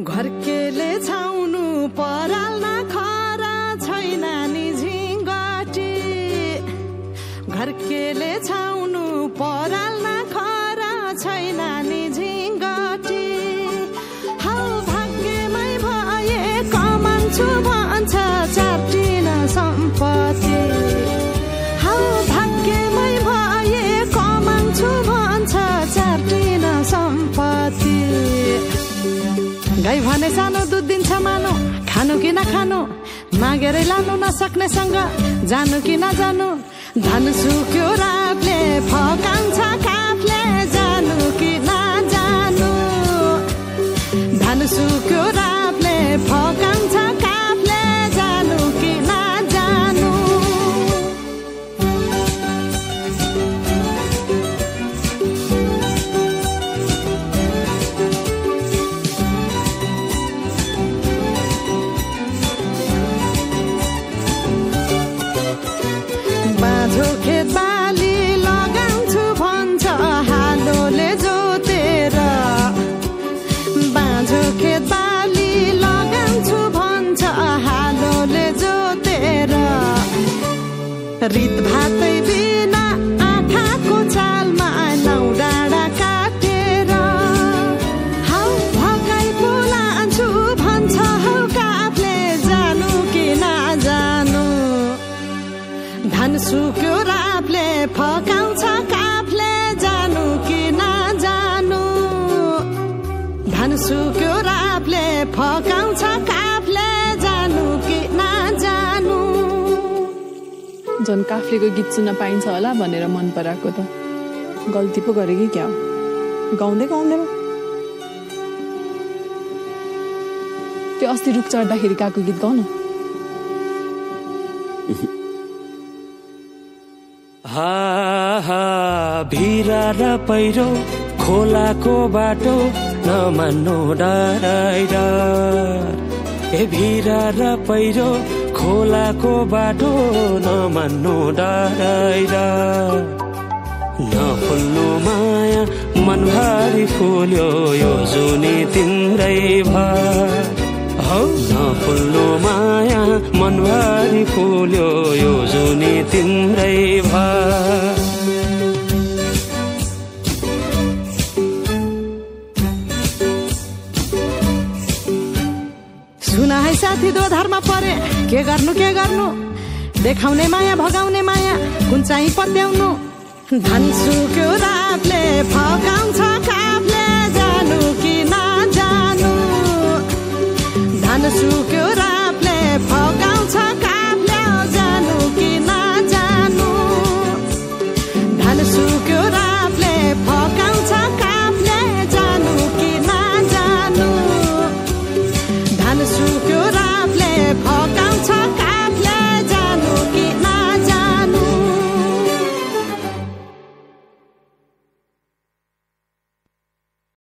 घरकेले छाउनु पराल नखरा छैन नि झिङ्गटी घरकेले छाउनु पराल नखरा छैन नि झिङ्गटी हौ भाग्यमै भए कमान्छु भन्छ चाटिन सम्पत्ति हौ भाग्यमै भए कमान्छु भन्छ चाटिन सम्पत्ति गाई भने सानो दुध दिन्छ मानो खानु कि नखानु मागेरै लानु नसक्नेसँग जानु कि नजानु धन सुक्यो रातले फकाउँछ काफले जानु कि नजानु धन सुक्यो रातले फकाउँछ काफले जानु कि नजानु खेत बाली लगाउँछु भन्छ हालोले जोतेर बाँझो खेत बाली लगाउँछु भन्छ हालोले जोतेर रित भातै बिना आँखाको चालमा नौ डाँडा काटेर हौ भगाई बोलान्छु भन्छ हौ काफले जानु कि नजानु धन सुक्यो रापले फकाउँछ काफले जानु कि नजानु धन सुक्यो रापले फकाउँछ काफले जानु कि नजानु जन काफ्लेको गीत सुन्न पाइन्छ होला भनेर मन पराएको त गल्ती पो गरे कि क्या हो गाउँदै गाउँदै त्यो अस्ति रुख चढ्दाखेरि गाएको गीत गाउन भिरा र पहिरो खोलाको बाटो नमान्नु डराइ डर ए भिरा र पहिरो खोलाको बाटो नमान्नु डराइ डर नफुल्नु माया मनभरि फुल्यो यो जुनी तिम्रै भर हौ नफुल्नु माया मनभरि फुल्यो यो जुनी तिम्रै भर सुना है साथी दोधारमा परे के गर्नु देखाउने माया भगाउने माया कुन चाहिँ पत्याउनु धन सुक्यो रातले फकाउँछ काफले